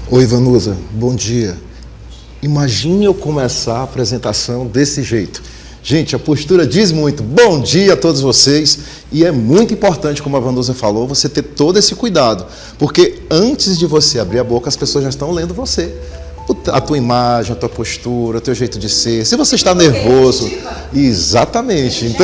Oi, Vanusa, bom dia. Imagine eu começar a apresentação desse jeito. Gente, a postura diz muito. Bom dia a todos vocês. E é muito importante, como a Vanusa falou, você ter todo esse cuidado. Porque antes de você abrir a boca, as pessoas já estão lendo você. A tua imagem, a tua postura, o teu jeito de ser. Se você está nervoso... Exatamente.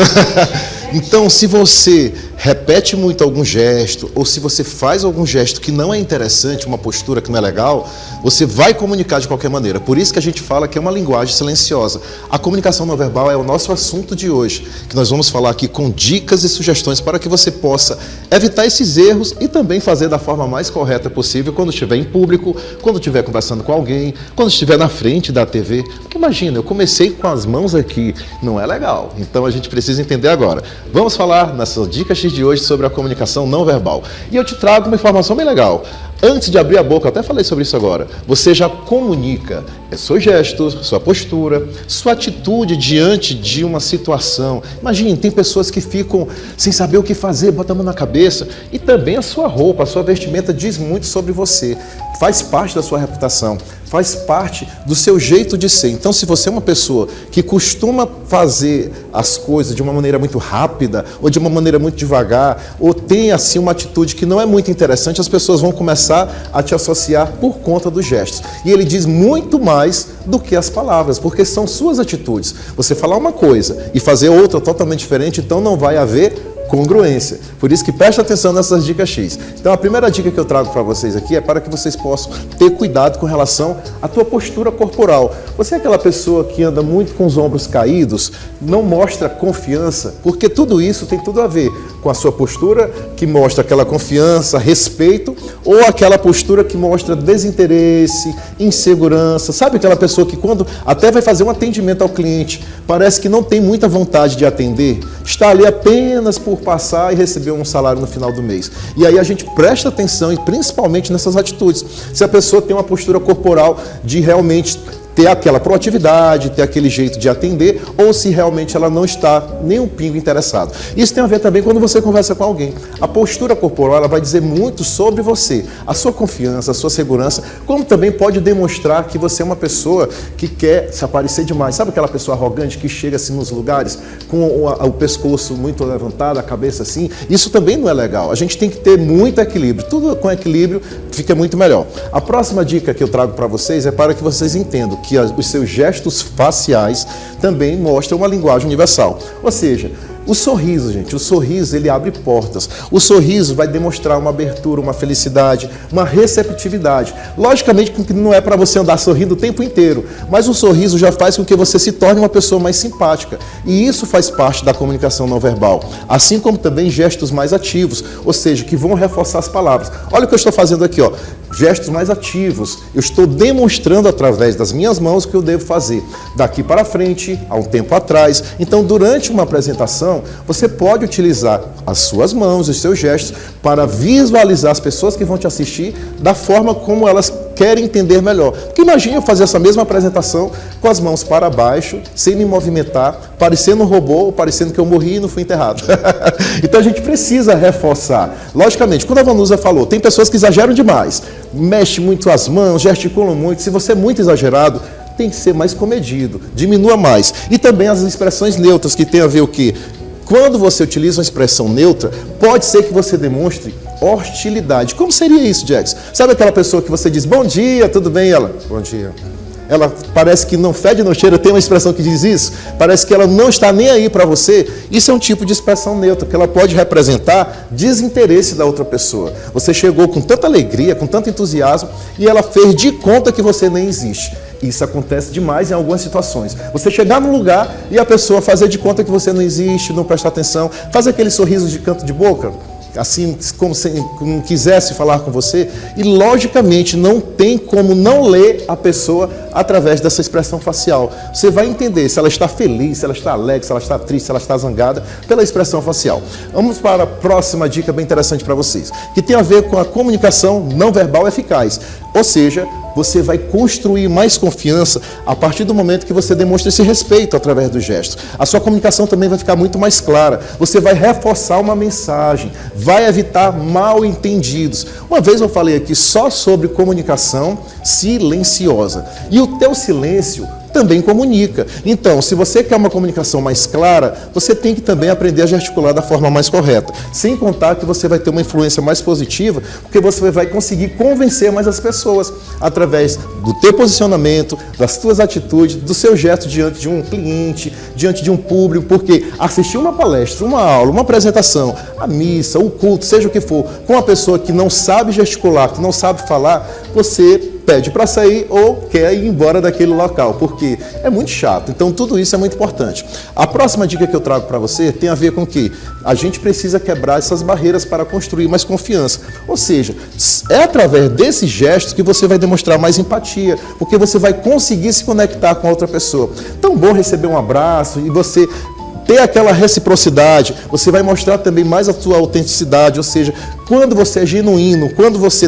Então, se você repete muito algum gesto, ou se você faz algum gesto que não é interessante, uma postura que não é legal, você vai comunicar de qualquer maneira. Por isso que a gente fala que é uma linguagem silenciosa. A comunicação não verbal é o nosso assunto de hoje, que nós vamos falar aqui com dicas e sugestões para que você possa evitar esses erros e também fazer da forma mais correta possível quando estiver em público, quando estiver conversando com alguém, quando estiver na frente da TV. Porque imagina, eu comecei com as mãos aqui, não é legal. Então a gente precisa entender agora. Vamos falar nessas dicas de hoje sobre a comunicação não verbal. E eu te trago uma informação bem legal. Antes de abrir a boca, eu até falei sobre isso agora, você já comunica seus gestos, sua postura, sua atitude diante de uma situação. Imagine, tem pessoas que ficam sem saber o que fazer, botam a mão na cabeça, e também a sua roupa, a sua vestimenta diz muito sobre você, faz parte da sua reputação, faz parte do seu jeito de ser. Então, se você é uma pessoa que costuma fazer as coisas de uma maneira muito rápida, ou de uma maneira muito devagar, ou tem assim uma atitude que não é muito interessante, as pessoas vão começar a te associar por conta dos gestos. E ele diz muito mais do que as palavras, porque são suas atitudes. Você falar uma coisa e fazer outra totalmente diferente, então não vai haver congruência. Por isso que preste atenção nessas dicas X. Então a primeira dica que eu trago para vocês aqui é para que vocês possam ter cuidado com relação à tua postura corporal. Você é aquela pessoa que anda muito com os ombros caídos, não mostra confiança, porque tudo isso tem tudo a ver com a sua postura que mostra aquela confiança, respeito, ou aquela postura que mostra desinteresse, insegurança. Sabe aquela pessoa que quando até vai fazer um atendimento ao cliente, parece que não tem muita vontade de atender, está ali apenas por passar e receber um salário no final do mês. E aí a gente presta atenção, e principalmente nessas atitudes. Se a pessoa tem uma postura corporal de realmente ter aquela proatividade, ter aquele jeito de atender, ou se realmente ela não está nem um pingo interessado. Isso tem a ver também quando você conversa com alguém. A postura corporal ela vai dizer muito sobre você, a sua confiança, a sua segurança, como também pode demonstrar que você é uma pessoa que quer se aparecer demais. Sabe aquela pessoa arrogante que chega assim nos lugares com o pescoço muito levantado, a cabeça assim? Isso também não é legal. A gente tem que ter muito equilíbrio. Tudo com equilíbrio fica muito melhor. A próxima dica que eu trago para vocês é para que vocês entendam que os seus gestos faciais também mostram uma linguagem universal. Ou seja, o sorriso, gente, o sorriso ele abre portas. O sorriso vai demonstrar uma abertura, uma felicidade, uma receptividade. Logicamente que não é para você andar sorrindo o tempo inteiro, mas o sorriso já faz com que você se torne uma pessoa mais simpática. E isso faz parte da comunicação não verbal. Assim como também gestos mais ativos, ou seja, que vão reforçar as palavras. Olha o que eu estou fazendo aqui, ó. Gestos mais ativos. Eu estou demonstrando através das minhas mãos o que eu devo fazer. Daqui para frente, há um tempo atrás. Então, durante uma apresentação, você pode utilizar as suas mãos, os seus gestos, para visualizar as pessoas que vão te assistir da forma como elas querem entender melhor. Porque imagine eu fazer essa mesma apresentação com as mãos para baixo, sem me movimentar, parecendo um robô, ou parecendo que eu morri e não fui enterrado. Então a gente precisa reforçar. Logicamente, quando a Vanusa falou, tem pessoas que exageram demais, mexe muito as mãos, gesticulam muito. Se você é muito exagerado, tem que ser mais comedido, diminua mais. E também as expressões neutras, que tem a ver o quê? Quando você utiliza uma expressão neutra, pode ser que você demonstre hostilidade. Como seria isso, Jackson? Sabe aquela pessoa que você diz, bom dia, tudo bem? Ela, bom dia. Ela parece que não fede, não cheira, tem uma expressão que diz isso, parece que ela não está nem aí para você. Isso é um tipo de expressão neutra, que ela pode representar desinteresse da outra pessoa. Você chegou com tanta alegria, com tanto entusiasmo, e ela fez de conta que você nem existe. Isso acontece demais em algumas situações. Você chegar num lugar e a pessoa fazer de conta que você não existe, não prestar atenção, fazer aquele sorriso de canto de boca, assim como se não quisesse falar com você, e logicamente não tem como não ler a pessoa através dessa expressão facial. Você vai entender se ela está feliz, se ela está alegre, se ela está triste, se ela está zangada, pela expressão facial. Vamos para a próxima dica bem interessante para vocês, que tem a ver com a comunicação não verbal eficaz. Ou seja, você vai construir mais confiança a partir do momento que você demonstra esse respeito através do gesto. A sua comunicação também vai ficar muito mais clara. Você vai reforçar uma mensagem, vai evitar mal entendidos. Uma vez eu falei aqui só sobre comunicação silenciosa. E o teu silêncio também comunica. Então, se você quer uma comunicação mais clara, você tem que também aprender a gesticular da forma mais correta. Sem contar que você vai ter uma influência mais positiva, porque você vai conseguir convencer mais as pessoas através do teu posicionamento, das tuas atitudes, do seu gesto diante de um cliente, diante de um público, porque assistir uma palestra, uma aula, uma apresentação, a missa, o culto, seja o que for, com uma pessoa que não sabe gesticular, que não sabe falar, você pede para sair ou quer ir embora daquele local, porque é muito chato. Então, tudo isso é muito importante. A próxima dica que eu trago para você tem a ver com que a gente precisa quebrar essas barreiras para construir mais confiança. Ou seja, é através desses gestos que você vai demonstrar mais empatia, porque você vai conseguir se conectar com a outra pessoa. Tão bom receber um abraço e você ter aquela reciprocidade, você vai mostrar também mais a sua autenticidade, ou seja, quando você é genuíno, quando você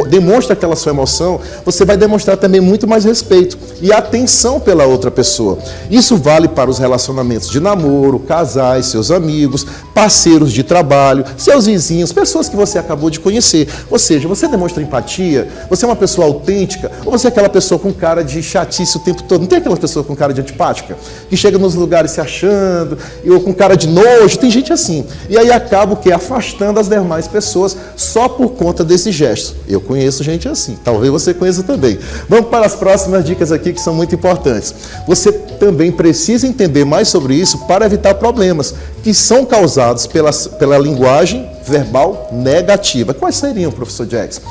demonstra aquela sua emoção, você vai demonstrar também muito mais respeito e atenção pela outra pessoa. Isso vale para os relacionamentos de namoro, casais, seus amigos, parceiros de trabalho, seus vizinhos, pessoas que você acabou de conhecer. Ou seja, você demonstra empatia, você é uma pessoa autêntica, ou você é aquela pessoa com cara de chatice o tempo todo? Não tem aquela pessoa com cara de antipática, que chega nos lugares se achando, ou com cara de nojo? Tem gente assim. E aí acaba o quê? Afastando as demais pessoas só por conta desses gestos. Eu conheço gente assim, talvez você conheça também. Vamos para as próximas dicas aqui que são muito importantes. Você também precisa entender mais sobre isso para evitar problemas que são causados pela linguagem verbal negativa. Quais seriam, professor Jackson?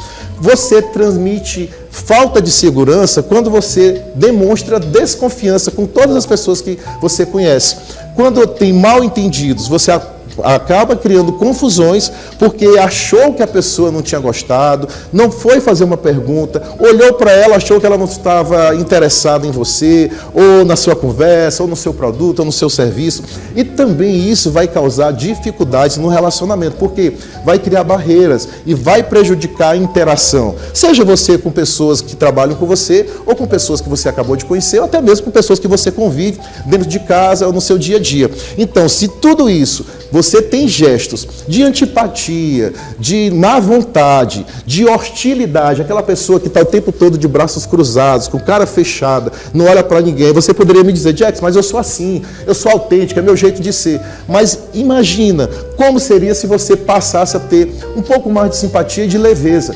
Você transmite falta de segurança quando você demonstra desconfiança com todas as pessoas que você conhece. Quando tem mal entendidos, você acaba criando confusões porque achou que a pessoa não tinha gostado, não foi fazer uma pergunta, olhou para ela, achou que ela não estava interessada em você, ou na sua conversa, ou no seu produto, ou no seu serviço. E também isso vai causar dificuldades no relacionamento, porque vai criar barreiras e vai prejudicar a interação. Seja você com pessoas que trabalham com você, ou com pessoas que você acabou de conhecer, ou até mesmo com pessoas que você convive dentro de casa ou no seu dia a dia. Então, se tudo isso você tem gestos de antipatia, de má vontade, de hostilidade, aquela pessoa que está o tempo todo de braços cruzados, com cara fechada, não olha para ninguém, você poderia me dizer, Jackson, mas eu sou assim, eu sou autêntico, é meu jeito de ser. Mas imagina como seria se você passasse a ter um pouco mais de simpatia e de leveza.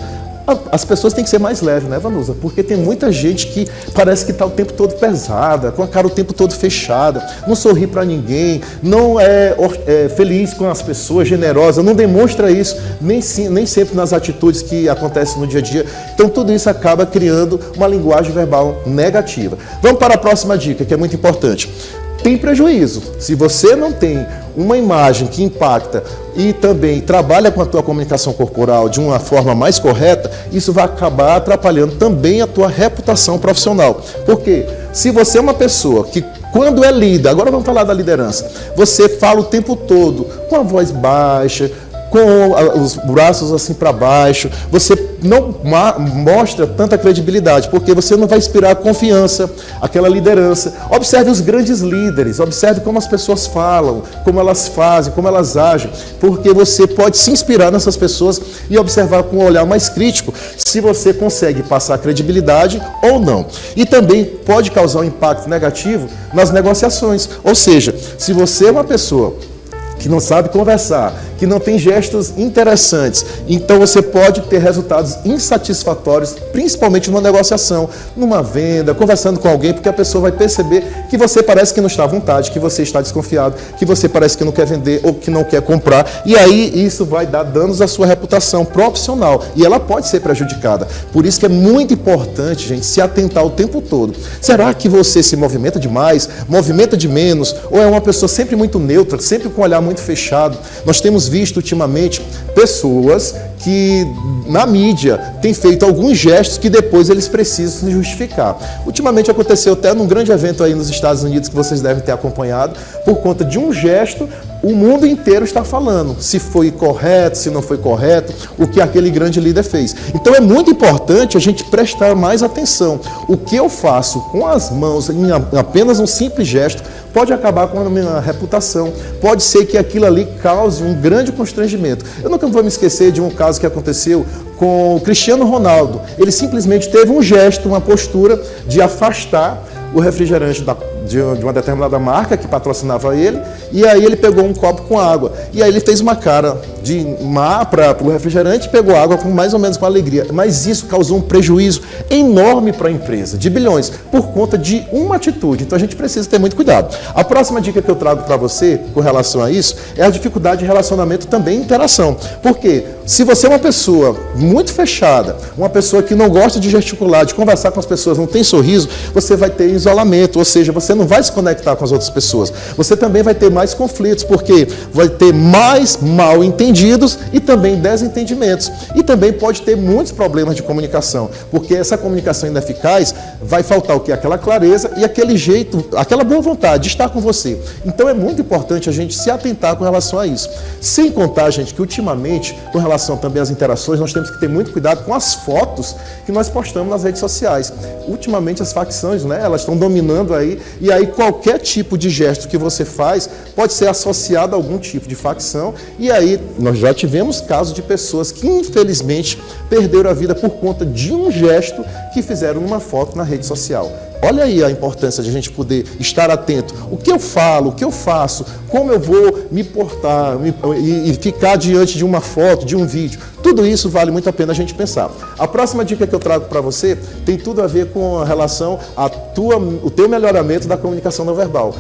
As pessoas têm que ser mais leves, né, Vanusa? Porque tem muita gente que parece que está o tempo todo pesada, com a cara o tempo todo fechada, não sorri para ninguém, não é feliz com as pessoas, generosa, não demonstra isso, nem sempre nas atitudes que acontecem no dia a dia. Então tudo isso acaba criando uma linguagem verbal negativa. Vamos para a próxima dica, que é muito importante. Tem prejuízo. Se você não tem uma imagem que impacta e também trabalha com a tua comunicação corporal de uma forma mais correta, isso vai acabar atrapalhando também a tua reputação profissional. Porque se você é uma pessoa que, quando é líder, agora vamos falar da liderança, você fala o tempo todo com a voz baixa, com os braços assim para baixo, você não mostra tanta credibilidade, porque você não vai inspirar confiança, aquela liderança. Observe os grandes líderes, observe como as pessoas falam, como elas fazem, como elas agem, porque você pode se inspirar nessas pessoas e observar com um olhar mais crítico se você consegue passar credibilidade ou não. E também pode causar um impacto negativo nas negociações, ou seja, se você é uma pessoa que não sabe conversar, que não tem gestos interessantes, então você pode ter resultados insatisfatórios, principalmente numa negociação, numa venda, conversando com alguém, porque a pessoa vai perceber que você parece que não está à vontade, que você está desconfiado, que você parece que não quer vender ou que não quer comprar, e aí isso vai dar danos à sua reputação profissional, e ela pode ser prejudicada. Por isso que é muito importante, gente, se atentar o tempo todo. Será que você se movimenta demais, movimenta de menos, ou é uma pessoa sempre muito neutra, sempre com o olhar muito fechado? Nós temos visto ultimamente pessoas que na mídia têm feito alguns gestos que depois eles precisam se justificar. Ultimamente aconteceu até num grande evento aí nos Estados Unidos que vocês devem ter acompanhado, por conta de um gesto o mundo inteiro está falando se foi correto, se não foi correto, o que aquele grande líder fez. Então é muito importante a gente prestar mais atenção. O que eu faço com as mãos, em apenas um simples gesto, pode acabar com a minha reputação. Pode ser que aquilo ali cause um grande constrangimento. Eu nunca vou me esquecer de um caso que aconteceu com o Cristiano Ronaldo. Ele simplesmente teve um gesto, uma postura de afastar o refrigerante de uma determinada marca que patrocinava ele, e aí ele pegou um copo com água. E aí ele fez uma cara de má para o refrigerante e pegou água com mais ou menos com alegria. Mas isso causou um prejuízo enorme para a empresa, de bilhões, por conta de uma atitude. Então a gente precisa ter muito cuidado. A próxima dica que eu trago para você com relação a isso é a dificuldade de relacionamento também e interação. Porque se você é uma pessoa muito fechada, uma pessoa que não gosta de gesticular, de conversar com as pessoas, não tem sorriso, você vai ter isolamento, ou seja, você não vai se conectar com as outras pessoas. Você também vai ter mais conflitos, porque vai ter mais mal entendidos e também desentendimentos. E também pode ter muitos problemas de comunicação, porque essa comunicação ineficaz vai faltar o quê? Aquela clareza e aquele jeito, aquela boa vontade de estar com você. Então é muito importante a gente se atentar com relação a isso. Sem contar, gente, que ultimamente, com relação também às interações, nós temos que ter muito cuidado com as fotos que nós postamos nas redes sociais. Ultimamente as facções, né, elas estão dominando aí, e aí qualquer tipo de gesto que você faz pode ser associado a algum tipo de facção, e aí nós já tivemos casos de pessoas que infelizmente perderam a vida por conta de um gesto que fizeram numa foto na rede social. Olha aí a importância de a gente poder estar atento. O que eu falo, o que eu faço, como eu vou me portar e ficar diante de uma foto, de um vídeo. Tudo isso vale muito a pena a gente pensar. A próxima dica que eu trago para você tem tudo a ver com a relação o teu melhoramento da comunicação não verbal.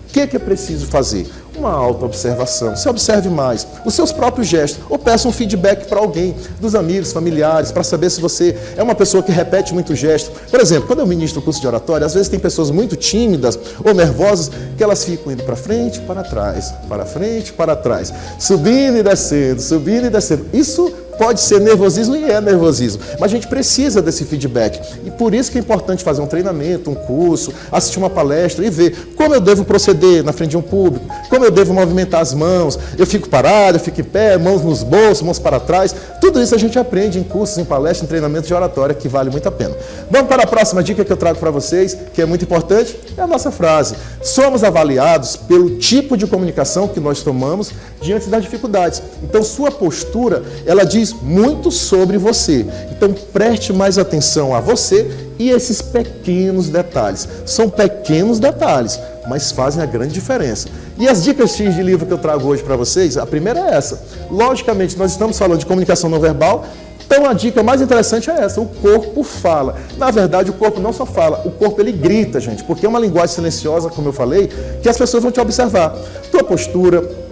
O que é preciso fazer? Uma autoobservação. Se observe mais os seus próprios gestos, ou peça um feedback para alguém, dos amigos, familiares, para saber se você é uma pessoa que repete muito gesto. Por exemplo, quando eu ministro o curso de oratória, às vezes tem pessoas muito tímidas ou nervosas que elas ficam indo para frente, para trás, para frente, para trás, subindo e descendo, subindo e descendo. Isso pode ser nervosismo e é nervosismo, mas a gente precisa desse feedback. E por isso que é importante fazer um treinamento, um curso, assistir uma palestra e ver como eu devo proceder na frente de um público, como eu devo movimentar as mãos, eu fico parado, eu fico em pé, mãos nos bolsos, mãos para trás. Tudo isso a gente aprende em cursos, em palestras, em treinamentos de oratória, que vale muito a pena. Vamos para a próxima dica que eu trago para vocês, que é muito importante, é a nossa frase. Somos avaliados pelo tipo de comunicação que nós tomamos diante das dificuldades. Então, sua postura, ela diz muito sobre você. Então, preste mais atenção a você e esses pequenos detalhes. São pequenos detalhes, mas fazem a grande diferença. E as dicas X de livro que eu trago hoje para vocês, a primeira é essa. Logicamente, nós estamos falando de comunicação não verbal, então a dica mais interessante é essa, o corpo fala. Na verdade, o corpo não só fala, o corpo ele grita, gente, porque é uma linguagem silenciosa, como eu falei, que as pessoas vão te observar. Tua postura,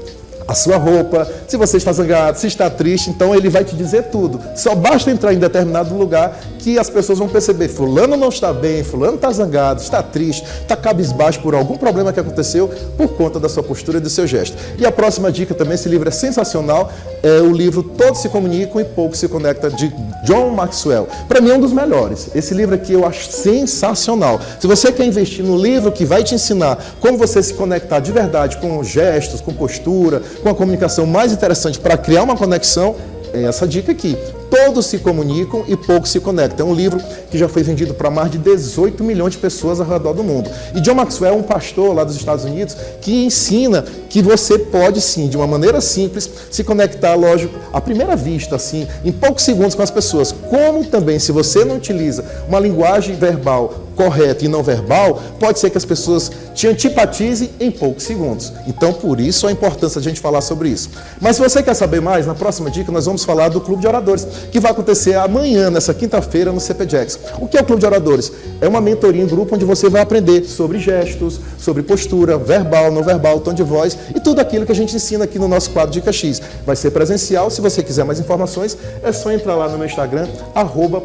a sua roupa, se você está zangado, se está triste, então ele vai te dizer tudo. Só basta entrar em determinado lugar que as pessoas vão perceber, fulano não está bem, fulano está zangado, está triste, está cabisbaixo por algum problema que aconteceu por conta da sua postura e do seu gesto. E a próxima dica também, esse livro é sensacional, é o livro Todos se Comunicam e Poucos se Conectam, de John Maxwell. Para mim é um dos melhores. Esse livro aqui eu acho sensacional. Se você quer investir no livro que vai te ensinar como você se conectar de verdade com gestos, com postura, com a comunicação mais interessante para criar uma conexão, é essa dica aqui. Todos se comunicam e poucos se conectam. É um livro que já foi vendido para mais de 18 milhões de pessoas ao redor do mundo. E John Maxwell é um pastor lá dos Estados Unidos que ensina que você pode sim, de uma maneira simples, se conectar, lógico, à primeira vista, assim, em poucos segundos com as pessoas. Como também, se você não utiliza uma linguagem verbal correta e não verbal, pode ser que as pessoas te antipatizem em poucos segundos. Então, por isso, a importância de a gente falar sobre isso. Mas se você quer saber mais, na próxima dica nós vamos falar do Clube de Oradores, que vai acontecer amanhã, nessa quinta-feira, no CPJax. O que é o Clube de Oradores? É uma mentoria em grupo onde você vai aprender sobre gestos, sobre postura, verbal, não verbal, tom de voz e tudo aquilo que a gente ensina aqui no nosso quadro Dica X. Vai ser presencial, se você quiser mais informações, é só entrar lá no meu Instagram,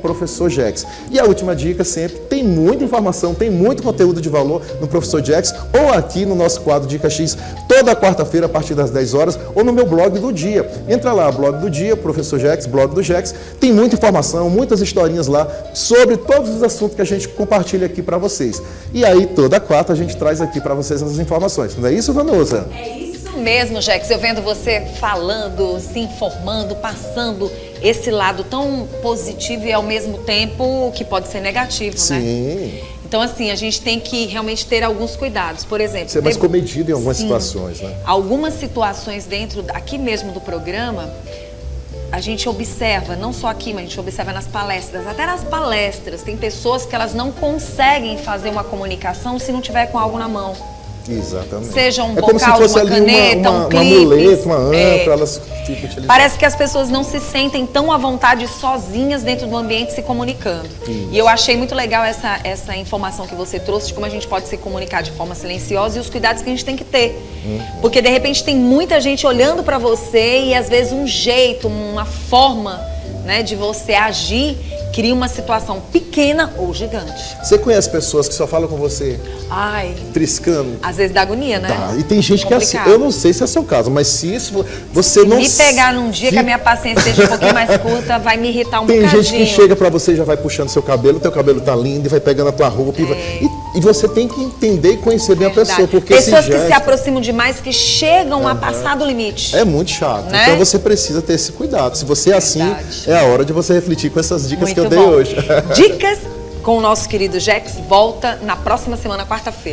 @professorjax. E a última dica sempre, tem muita informação, tem muito conteúdo de valor no Professor Jax ou aqui no nosso quadro Dica X, toda quarta-feira a partir das 10 horas ou no meu blog do dia. Entra lá, blog do dia, Professor Jax, blog do Jax, tem muita informação, muitas historinhas lá sobre todos os assuntos que a gente compartilha aqui para vocês. E aí, toda quarta a gente traz aqui para vocês as informações. Não é isso, Vanusa? É isso Isso mesmo, Jex. Eu vendo você falando, se informando, passando esse lado tão positivo e ao mesmo tempo que pode ser negativo, né? Sim. Então, assim, a gente tem que realmente ter alguns cuidados. Por exemplo... Ser mais comedido em algumas situações, né? Algumas situações dentro, aqui mesmo do programa, a gente observa, não só aqui, mas a gente observa nas palestras. Até nas palestras, tem pessoas que elas não conseguem fazer uma comunicação se não tiver com algo na mão. Exatamente. Seja um como se bocal, fosse uma ali caneta, um clipe. Uma muleta, uma âncora, elas ficam utilizando. Parece que as pessoas não se sentem tão à vontade sozinhas dentro do ambiente se comunicando. Isso. E eu achei muito legal essa informação que você trouxe de como a gente pode se comunicar de forma silenciosa e os cuidados que a gente tem que ter. Porque de repente tem muita gente olhando para você e às vezes um jeito, uma forma, né, de você agir cria uma situação pequena ou gigante. Você conhece pessoas que só falam com você Ai, triscando? às vezes dá agonia, né? Tá. E tem gente que é assim, Complicado. eu não sei se é seu caso, mas se isso você não... Me pegar num dia que a minha paciência seja um pouquinho mais curta, vai me irritar um Tem bocadinho. gente que chega pra você e já vai puxando seu cabelo, teu cabelo tá lindo, e vai pegando a tua roupa. E você tem que entender e conhecer bem a pessoa. Porque pessoas esse que gesto se aproximam demais, que chegam a passar do limite. é muito chato. Né? Então você precisa ter esse cuidado. Se você é assim, Verdade. é a hora de você refletir com essas dicas Muito que eu dei bom. hoje. Dicas com o nosso querido Jex volta na próxima semana, quarta-feira.